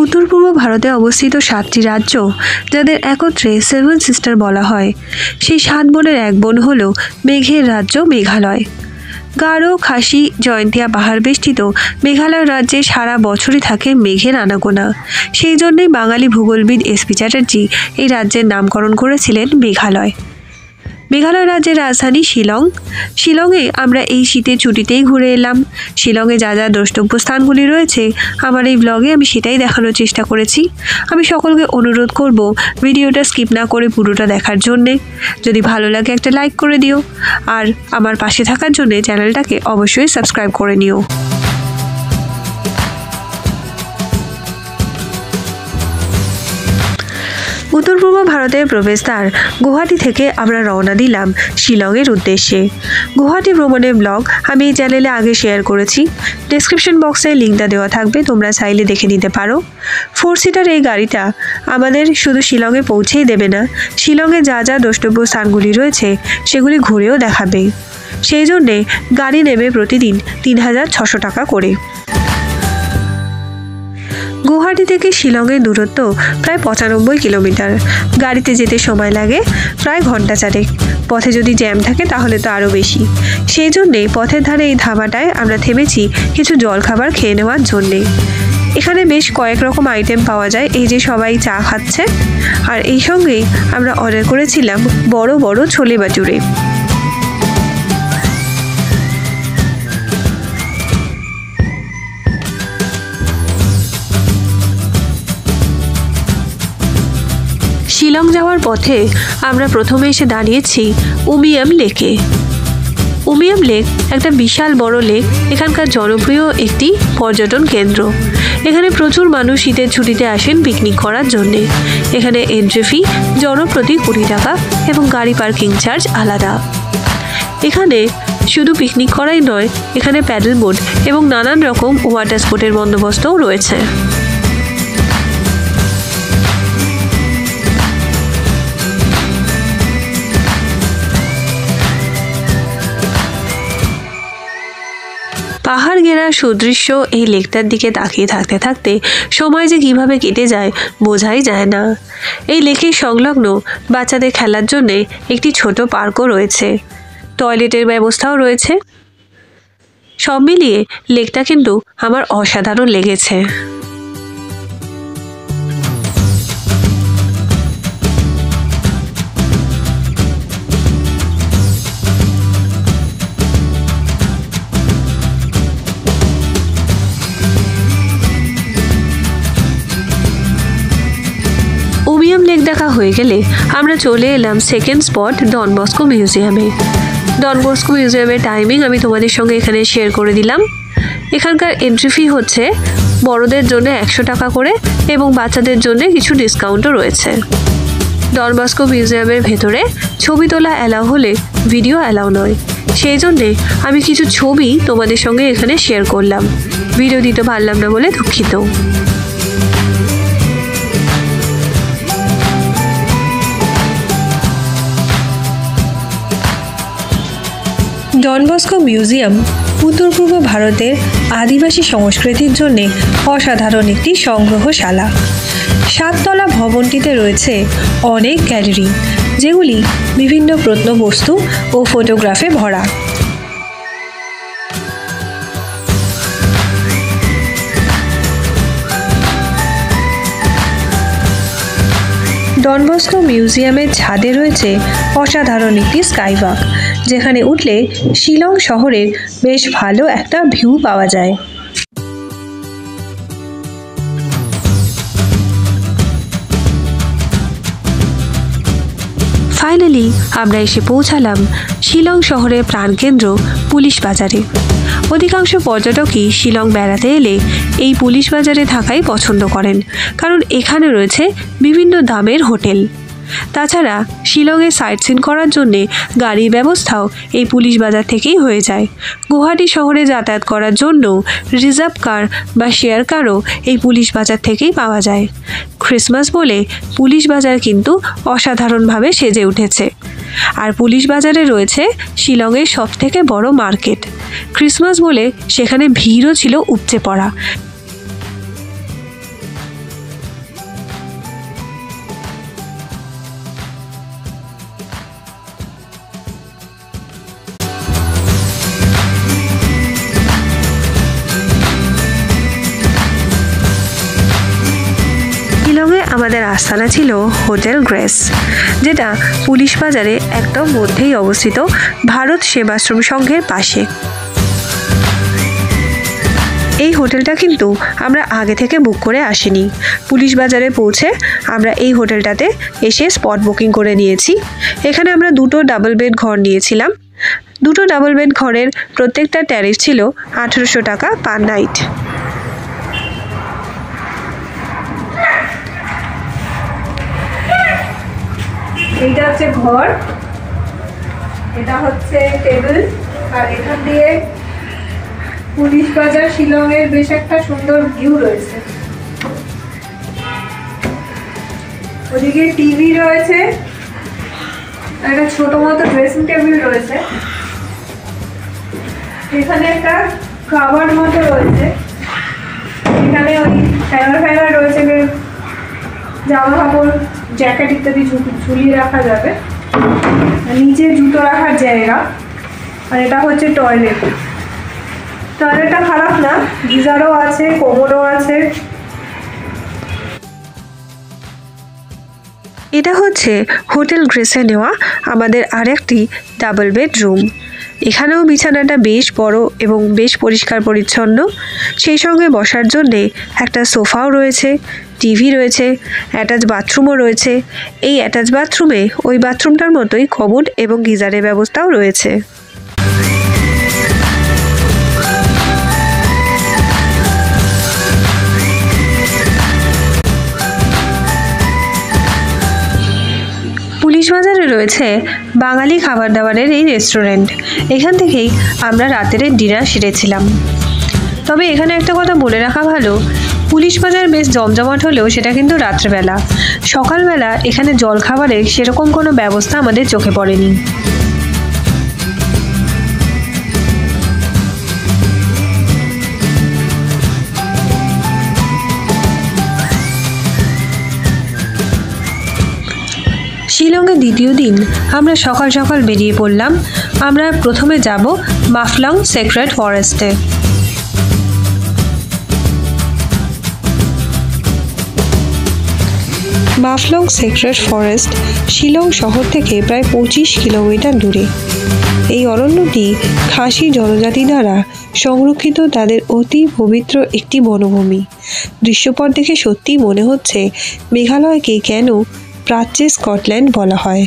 উত্তর পূর্ব ভারতে অবস্থিত 7টি রাজ্য, যাদের একত্রে 7 সিস্টার বলা হয়, সেই 7 বোনের এক বোন হল মেঘের রাজ্য মেঘালয়। গারো, খাসি, জয়ন্তিয়া পাহাড় বেষ্টিত মেঘালয় রাজ্যে সারা বছরই থাকে মেঘের আনাগোনা। সেই জন্যই বাঙালি ভূগোলবিদ এসপি চ্যাটার্জি এই রাজ্যের নামকরণ করেছিলেন মেঘালয়। মেঘালয় রাজ্যের রাজধানী শিলং। শিলংয়ে আমরা এই শীতের ছুটিতেই ঘুরে এলাম। শিলংয়ে যা যা দ্রষ্টব্য স্থানগুলি রয়েছে আমার এই ব্লগে আমি সেটাই দেখানোর চেষ্টা করেছি। আমি সকলকে অনুরোধ করব ভিডিওটা স্কিপ না করে পুরোটা দেখার জন্যে। যদি ভালো লাগে একটা লাইক করে দিও, আর আমার পাশে থাকার জন্যে চ্যানেলটাকে অবশ্যই সাবস্ক্রাইব করে নিও। উত্তর পূর্ব ভারতের প্রবেশদ্বার গুয়াহাটি থেকে আমরা রওনা দিলাম শিলংয়ের উদ্দেশ্যে। গুয়াহাটি ভ্রমণের ব্লগ আমি এই চ্যানেলে আগে শেয়ার করেছি, ডেসক্রিপশন বক্সে লিঙ্কটা দেওয়া থাকবে, তোমরা চাইলে দেখে নিতে পারো। 4 সিটার এই গাড়িটা আমাদের শুধু শিলংয়ে পৌঁছেই দেবে না, শিলংয়ে যা যা দ্রষ্টব্য স্থানগুলি রয়েছে সেগুলি ঘুরেও দেখাবে। সেই জন্যে গাড়ি নেবে প্রতিদিন 3600 টাকা করে। গুয়াহাটি থেকে শিলংয়ের দূরত্ব প্রায় 95 কিলোমিটার। গাড়িতে যেতে সময় লাগে প্রায় ঘন্টা 4। পথে যদি জ্যাম থাকে তাহলে তো আরও বেশি। সেই জন্যে পথের ধারে এই ধাবাটায় আমরা থেমেছি কিছু জলখাবার খেয়ে নেওয়ার জন্যে। এখানে বেশ কয়েক রকম আইটেম পাওয়া যায়, এই যে সবাই চা খাচ্ছে, আর এই সঙ্গেই আমরা অর্ডার করেছিলাম বড় বড় ছোলে বাটুরে। শিলং যাওয়ার পথে আমরা প্রথমে এসে দাঁড়িয়েছি উমিয়াম লেকে। উমিয়াম লেক একটা বিশাল বড় লেক, এখানকার জনপ্রিয় একটি পর্যটন কেন্দ্র। এখানে প্রচুর মানুষ শীতের ছুটিতে আসেন পিকনিক করার জন্যে। এখানে এন্ট্রি ফি জনপ্রতি 20 টাকা এবং গাড়ি পার্কিং চার্জ আলাদা। এখানে শুধু পিকনিক করাই নয়, এখানে প্যাডেল বোট এবং নানান রকম ওয়াটার স্পোর্টের বন্দোবস্তও রয়েছে। পাহাড় ঘেরা সুদৃশ্য এই লেকটার দিকে তাকিয়ে থাকতে থাকতে সময় যে কিভাবে কেটে যায় বোঝাই যায় না। এই লেকের সংলগ্ন বাচ্চাদের খেলার জন্যে একটি ছোট পার্কও রয়েছে, টয়লেটের ব্যবস্থাও রয়েছে। সব মিলিয়ে লেকটা কিন্তু আমার অসাধারণ লেগেছে। উমিয়াম লেক দেখা হয়ে গেলে আমরা চলে এলাম সেকেন্ড স্পট ডন বস্কো মিউজিয়ামে। ডন বস্কো মিউজিয়ামের টাইমিং আমি তোমাদের সঙ্গে এখানে শেয়ার করে দিলাম। এখানকার এন্ট্রি ফি হচ্ছে বড়দের জন্য 100 টাকা করে এবং বাচ্চাদের জন্য কিছু ডিসকাউন্টও রয়েছে। ডন বস্কো মিউজিয়ামের ভেতরে ছবি তোলা অ্যালাউ হলে ভিডিও অ্যালাউ নয়, সেই জন্যে আমি কিছু ছবি তোমাদের সঙ্গে এখানে শেয়ার করলাম। ভিডিও দিতে পারলাম না বলে দুঃখিত। ডন বস্কো মিউজিয়াম উত্তর পূর্ব ভারতের আদিবাসী সংস্কৃতির জন্যে অসাধারণ একটি সংগ্রহশালা। 7 তলা ভবনটিতে রয়েছে অনেক গ্যালারি, যেগুলি বিভিন্ন প্রত্নবস্তু ও ফটোগ্রাফে ভরা। ডন বস্কো মিউজিয়ামের ছাদে রয়েছে অসাধারণ একটি স্কাইওয়াক, যেখানে উঠলে শিলং শহরের বেশ ভালো একটা ভিউ পাওয়া যায়। ফাইনালি আমরা এসে পৌঁছালাম শিলং শহরের প্রাণকেন্দ্র পুলিশ বাজারে। অধিকাংশ পর্যটকই শিলং বেড়াতে এলে এই পুলিশ বাজারে থাকাই পছন্দ করেন, কারণ এখানে রয়েছে বিভিন্ন দামের হোটেল। তাছাড়া শিলংয়ে সাইট সিন করার জন্যে গাড়ির ব্যবস্থাও এই পুলিশ বাজার থেকেই হয়ে যায়। গুয়াহাটি শহরে যাতায়াত করার জন্য রিজার্ভ কার বা শেয়ার কারও এই পুলিশ বাজার থেকেই পাওয়া যায়। ক্রিসমাস বলে পুলিশ বাজার কিন্তু অসাধারণভাবে সেজে উঠেছে। আর পুলিশ বাজারে রয়েছে শিলংয়ের সবথেকে বড় মার্কেট। ক্রিসমাস বলে সেখানে ভিড়ও ছিল উপচে পড়া। আমাদের আস্তানা ছিল হোটেল গ্রেস, যেটা পুলিশ বাজারে একদম মধ্যেই অবস্থিত, ভারত সেবাশ্রম সংঘের পাশে। এই হোটেলটা কিন্তু আমরা আগে থেকে বুক করে আসিনি। পুলিশ বাজারে পৌঁছে আমরা এই হোটেলটাতে এসে স্পট বুকিং করে নিয়েছি। এখানে আমরা 2টো ডাবল বেড ঘর নিয়েছিলাম। 2টো ডাবল বেড ঘরের প্রত্যেকটা ট্যারিফ ছিল 1800 টাকা পার নাইট। এইটা হচ্ছে ঘর, এটা হচ্ছে টেবিল, আর এখান দিয়ে পুলিশ বাজার শিলংয়ের বেশ একটা সুন্দর ভিউ রয়েছে। ওদিকে টিভি রয়েছে, একটা ছোট মতো ড্রেসিং টেবিল রয়েছে, এখানে একটা কাভার মতো রয়েছে, এখানে ওই হ্যাঙ্গার রয়েছে, জামা কাপড় জ্যাকেট ইত্যাদি ঝুলিয়ে রাখা যাবে, নিচে জুতো রাখার জায়গা। আর এটা হচ্ছে টয়লেট। টয়লেটটা খারাপ না, গিজারও আছে, কোমরও আছে। এটা হচ্ছে হোটেল গ্রেসে নেওয়া আমাদের আরেকটি ডাবল বেড রুম। এখানেও বিছানাটা বেশ বড় এবং বেশ পরিষ্কার পরিচ্ছন্ন। সেই সঙ্গে বসার জন্যে একটা সোফাও রয়েছে, টিভি রয়েছে, অ্যাটাচ বাথরুমও রয়েছে। এই অ্যাটাচ বাথরুমে ওই বাথরুমটার মতোই কমোড এবং গিজারের ব্যবস্থাও রয়েছে। পুলিশ বাজারে রয়েছে বাঙালি খাবার দাবারের এই রেস্টুরেন্ট। এখান থেকেই আমরা রাতের ডিনার সেরেছিলাম। তবে এখানে একটা কথা বলে রাখা ভালো, পুলিশ বাজার বেশ জমজমাট হলেও সেটা কিন্তু রাত্রেবেলা। সকালবেলা এখানে জলখাবারের সেরকম কোনো ব্যবস্থা আমাদের চোখে পড়েনি। শিলংয়ে দ্বিতীয় দিন আমরা সকাল সকাল বেরিয়ে পড়লাম। আমরা প্রথমে যাব মাফলং সেক্রেট ফরেস্টে। মাফলং সেক্রেট ফরেস্ট শিলং শহর থেকে প্রায় 25 কিলোমিটার দূরে। এই অরণ্যটি খাসি জনজাতি দ্বারা সংরক্ষিত তাদের অতি পবিত্র একটি বনভূমি। দৃশ্যপট দেখে সত্যিই মনে হচ্ছে মেঘালয়কে কেন প্রাচ্যে স্কটল্যান্ড বলা হয়।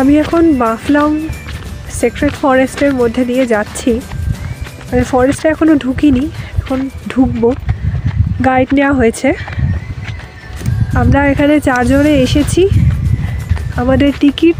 আমি এখন মাফলং সেক্রেট ফরেস্টের মধ্যে দিয়ে যাচ্ছি। মানে ফরেস্টে এখনও ঢুকিনি, এখন ঢুকবো। গাইড নেওয়া হয়েছে। আমরা এখানে 4 জনে এসেছি। আমাদের টিকিট,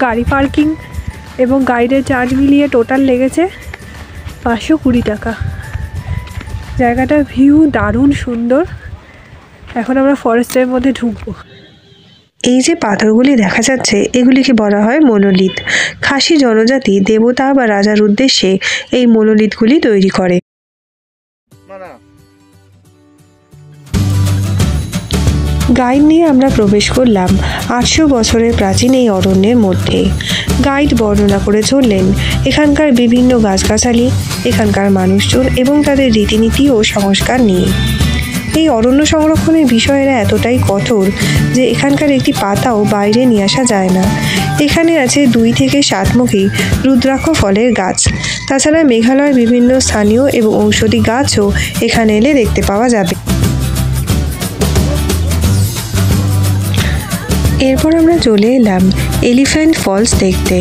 গাড়ি পার্কিং এবং গাইডের চার্জ মিলিয়ে টোটাল লেগেছে 520 টাকা। জায়গাটার ভিউ দারুণ সুন্দর। এখন আমরা ফরেস্টের মধ্যে ঢুকবো। এই যে পাথরগুলি দেখা যাচ্ছে, এগুলিকে বলা হয় মনোলিথ। খাসি জনজাতি দেবতা বা রাজার উদ্দেশ্যে এই মনোলিথগুলি তৈরি করে। গাইড নিয়ে আমরা প্রবেশ করলাম 800 বছরের প্রাচীন এই অরণ্যের মধ্যে। গাইড বর্ণনা করে চললেন এখানকার বিভিন্ন গাছগাছালি, এখানকার মানুষজন এবং তাদের রীতিনীতি ও সংস্কার নিয়ে। এই অরণ্য সংরক্ষণের বিষয়েরা এতটাই কঠোর যে এখানকার একটি পাতাও বাইরে নিয়ে আসা যায় না। এখানে আছে 2 থেকে 7 মুখী রুদ্রাক্ষ ফলের গাছ। তাছাড়া মেঘালয়ের বিভিন্ন স্থানীয় এবং ঔষধি গাছও এখানে এলে দেখতে পাওয়া যাবে। এরপর আমরা চলে এলাম এলিফ্যান্ট ফলস দেখতে।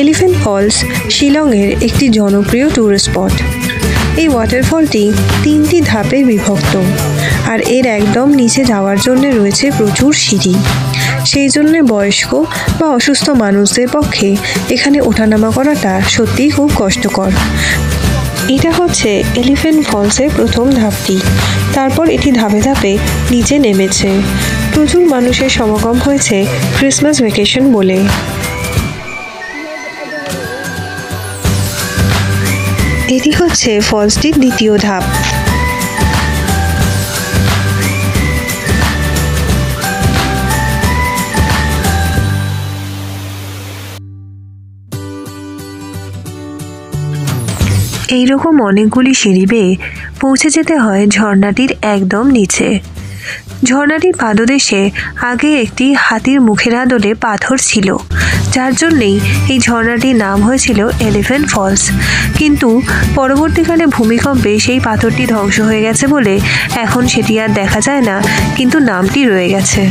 এলিফ্যান্ট ফলস শিলংয়ের একটি জনপ্রিয় ট্যুরিস্ট স্পট। এই ওয়াটারফলটি 3টি ধাপে বিভক্ত, আর এর একদম নিচে যাওয়ার জন্য রয়েছে প্রচুর সিঁড়ি। সেই জন্য বয়স্ক বা অসুস্থ মানুষদের পক্ষে এখানে ওঠানামা করাটা সত্যিই খুব কষ্টকর। এটা হচ্ছে এলিফ্যান্ট ফলসের প্রথম ধাপটি। তারপর এটি ধাপে ধাপে নিচে নেমেছে। প্রচুর মানুষের সমাগম হয়েছে ক্রিসমাস ভ্যাকেশন বলে। এটি হচ্ছে ফলসটির দ্বিতীয় ধাপ। এইরকম অনেকগুলি সিঁড়ি বেয়ে পৌঁছে যেতে হয় ঝর্ণাটির একদম নিচে। ঝর্ণাটির পাদদেশে আগে একটি হাতির মুখের আদলে পাথর ছিল, যার জন্যেই এই ঝর্ণাটির নাম হয়েছিল এলিফ্যান্ট ফলস। কিন্তু পরবর্তীকালে ভূমিকম্পে সেই পাথরটি ধ্বংস হয়ে গেছে বলে এখন সেটি আর দেখা যায় না, কিন্তু নামটি রয়ে গেছে।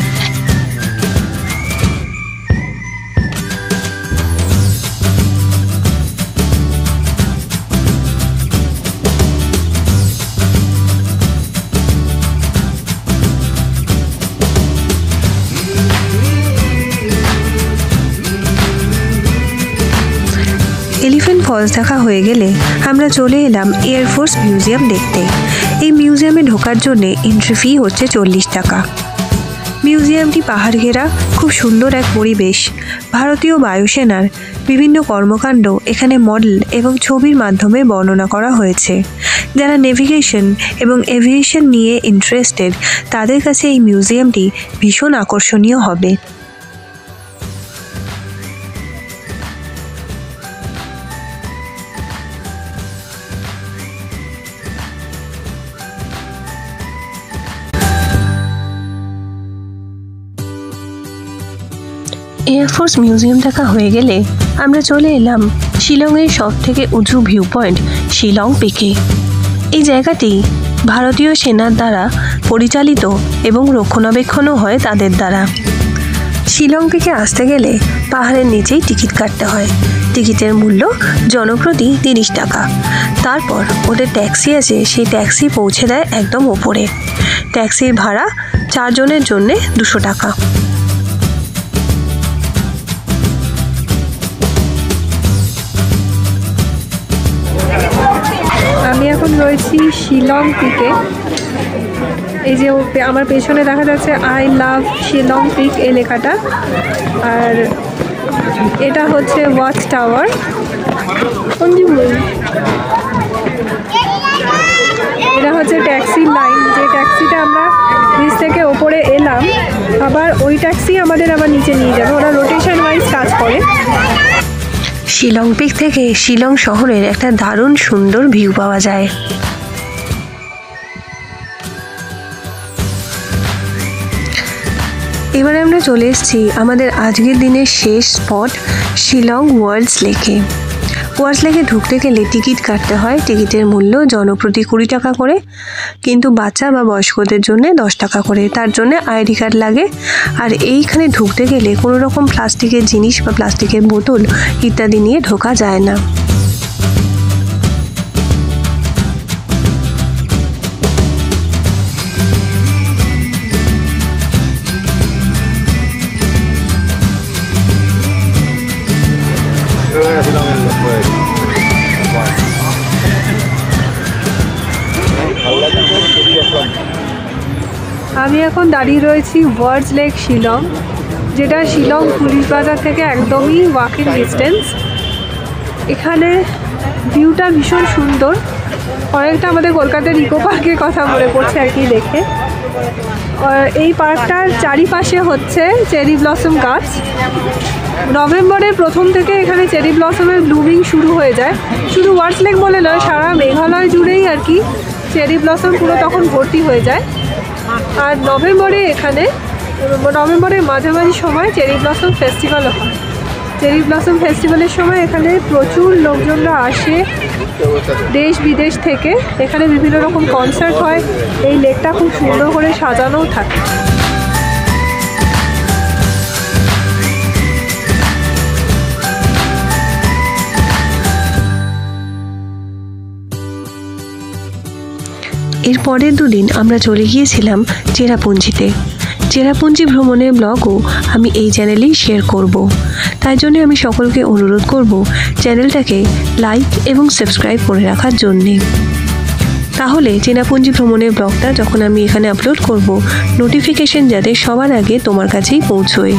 এলিফ্যান্ট ফলস দেখা হয়ে গেলে আমরা চলে এলাম এয়ারফোর্স মিউজিয়াম দেখতে। এই মিউজিয়ামে ঢোকার জন্য এন্ট্রি ফি হচ্ছে 40 টাকা। মিউজিয়ামটি পাহাড় ঘেরা, খুব সুন্দর এক পরিবেশ। ভারতীয় বায়ুসেনার বিভিন্ন কর্মকাণ্ড এখানে মডেল এবং ছবির মাধ্যমে বর্ণনা করা হয়েছে। যারা নেভিগেশন এবং এভিয়েশন নিয়ে ইন্টারেস্টেড তাদের কাছে এই মিউজিয়ামটি ভীষণ আকর্ষণীয় হবে। এয়ারফোর্স মিউজিয়াম দেখা হয়ে গেলে আমরা চলে এলাম শিলংয়ের সবথেকে উঁচু ভিউ পয়েন্ট শিলং পিকে। এই জায়গাটি ভারতীয় সেনার দ্বারা পরিচালিত এবং রক্ষণাবেক্ষণও হয় তাদের দ্বারা। শিলং পিকে আসতে গেলে পাহাড়ের নিচেই টিকিট কাটতে হয়। টিকিটের মূল্য জনপ্রতি 30 টাকা। তারপর ওদের ট্যাক্সি আছে, সেই ট্যাক্সি পৌঁছে দেয় একদম ওপরে। ট্যাক্সির ভাড়া 4 জনের জন্যে 200 টাকা। আমি এখন রয়েছি শিলং পিকে। এই যে আমার পেছনে দেখা যাচ্ছে আই লাভ শিলং পিক এই লেখাটা, আর এটা হচ্ছে ওয়াচ টাওয়ার। এটা হচ্ছে ট্যাক্সির লাইন, যে ট্যাক্সিটা আমরা নিচ থেকে ওপরে এলাম, আবার ওই ট্যাক্সি আমাদের আবার নিচে নিয়ে যাবে। ওরা রোটেশন ওয়াইজ কাজ করে। শিলং পিক থেকে শিলং শহরের একটা দারুণ সুন্দর ভিউ পাওয়া যায়। এবারে আমরা চলে এসেছি আমাদের আজকের দিনের শেষ স্পট শিলং ওয়ার্ল্ডস লেকে। ওয়ার্ল্ডস লেকে ঢুকতে গেলে টিকিট কাটতে হয়। টিকিটের মূল্য জনপ্রতি 20 টাকা করে, কিন্তু বাচ্চা বা বয়স্কদের জন্য 10 টাকা করে। তার জন্য আইডি কার্ড লাগে। আর এইখানে ঢুকতে গেলে কোনো রকম প্লাস্টিকের জিনিস বা প্লাস্টিকের বোতল ইত্যাদি নিয়ে ঢোকা যায় না। আমি এখন দাঁড়িয়ে রয়েছি ওয়ার্ল্ডস লেক শিলং, যেটা শিলং পুলিশ বাজার থেকে একদমই ওয়াকিং ডিস্টেন্স। এখানে ভিউটা ভীষণ সুন্দর, অনেকটা আমাদের কলকাতার ইকো পার্কের কথা মনে পড়ছে আর কি দেখে। এই পার্কটার চারিপাশে হচ্ছে চেরি ব্লসম গাছ। নভেম্বরের প্রথম থেকে এখানে চেরি ব্লসমের ব্লুমিং শুরু হয়ে যায়। শুধু ওয়ার্ল্ডস লেক বলে নয়, সারা মেঘালয় জুড়েই আর কি চেরি ব্লসম পুরো তখন ভর্তি হয়ে যায়। আর নভেম্বরের মাঝামাঝি সময় চেরি ব্লসম ফেস্টিভ্যালও হয়। চেরি ব্লসম ফেস্টিভ্যালের সময় এখানে প্রচুর লোকজনরা আসে দেশ বিদেশ থেকে। এখানে বিভিন্ন রকম কনসার্ট হয়। এই লেকটা খুব সুন্দর করে সাজানোও থাকে। এর পরের দুদিন আমরা চলে গিয়েছিলাম চেরাপুঞ্জিতে। চেরাপুঞ্জি ভ্রমণের ব্লগও আমি এই চ্যানেলেই শেয়ার করব। তাই জন্য আমি সকলকে অনুরোধ করব চ্যানেলটাকে লাইক এবং সাবস্ক্রাইব করে রাখার জন্যে। তাহলে চেরাপুঞ্জি ভ্রমণের ব্লগটা যখন আমি এখানে আপলোড করব, নোটিফিকেশন যাতে সবার আগে তোমার কাছেই পৌঁছয়।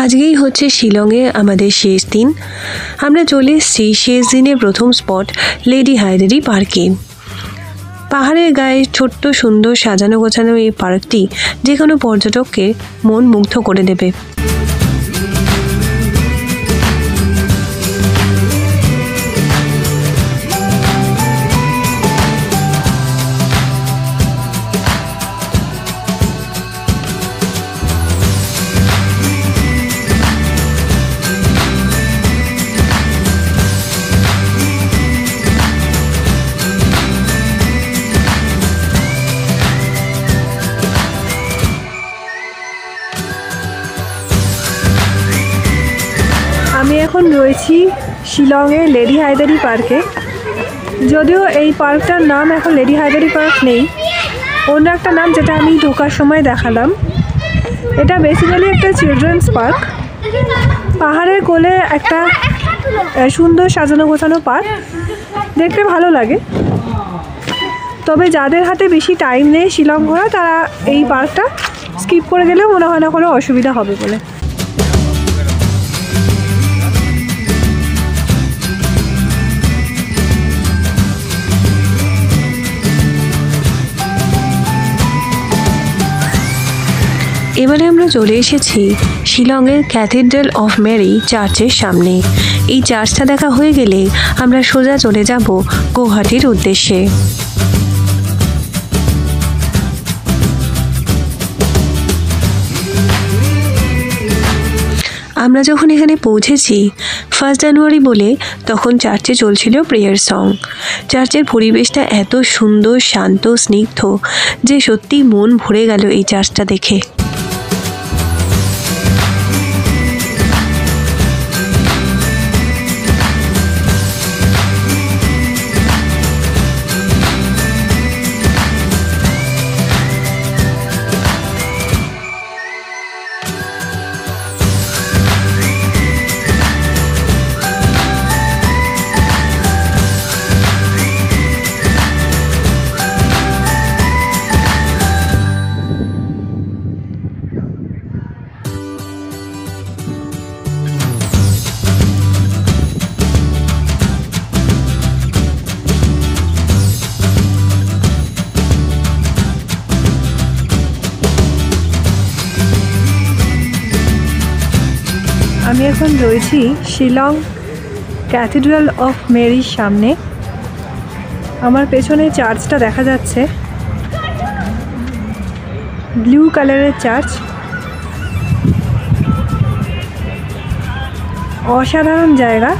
আজকেই হচ্ছে শিলংয়ে আমাদের শেষ দিন। আমরা চলে এসেছি শেষ দিনের প্রথম স্পট লেডি হায়দারি পার্কে। পাহাড়ের গায়ে ছোট্ট সুন্দর সাজানো গোছানো এই পার্কটি যে কোনো পর্যটককে মন মুগ্ধ করে দেবে। এখন রয়েছি শিলংয়ে লেডি হায়দারি পার্কে। যদিও এই পার্কটার নাম এখন লেডি হায়দারি পার্ক নেই, অন্য একটা নাম যেটা আমি ঢোকার সময় দেখালাম। এটা বেসিক্যালি একটা চিলড্রেন্স পার্ক, পাহাড়ের কোলে একটা সুন্দর সাজানো গোছানো পার্ক, দেখতে ভালো লাগে। তবে যাদের হাতে বেশি টাইম নেই শিলং ঘোরা, তারা এই পার্কটা স্কিপ করে গেলে মনে হয় না কোনো অসুবিধা হবে বলে। এবারে আমরা চলে এসেছি শিলংয়ের ক্যাথিড্রাল অফ মেরি চার্চের সামনে। এই চার্চটা দেখা হয়ে গেলে আমরা সোজা চলে যাব গৌহাটির উদ্দেশ্যে। আমরা যখন এখানে পৌঁছেছি 1 জানুয়ারি বলে, তখন চার্চে চলছিল প্রেয়ার সং। চার্চের পরিবেশটা এত সুন্দর, শান্ত, স্নিগ্ধ যে সত্যি মন ভরে গেল এই চার্চটা দেখে। আমি এখন রয়েছি শিলং ক্যাথিড্রাল অফ মেরির সামনে। আমার পেছনে চার্চটা দেখা যাচ্ছে, ব্লু কালারের চার্চ। অসাধারণ জায়গা।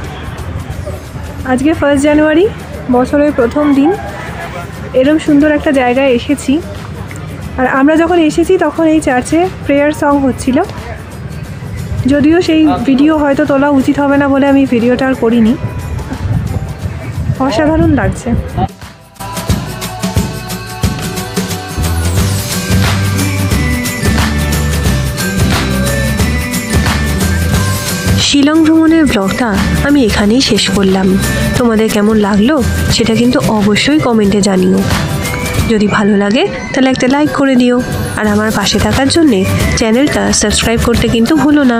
আজকে 1 জানুয়ারি, বছরের প্রথম দিন, এরকম সুন্দর একটা জায়গায় এসেছি। আর আমরা যখন এসেছি তখন এই চার্চে প্রেয়ার সং হচ্ছিল। যদিও সেই ভিডিও হয়তো তোলা উচিত হবে না বলে আমি ভিডিওটা আর করিনি। অসাধারণ লাগছে। শিলং ভ্রমণের ব্লগটা আমি এখানেই শেষ করলাম। তোমাদের কেমন লাগলো সেটা কিন্তু অবশ্যই কমেন্টে জানিও। যদি ভালো লাগে তাহলে একটা লাইক করে দিও, আর আমার পাশে থাকার জন্যে চ্যানেলটা সাবস্ক্রাইব করতে কিন্তু ভুলো না।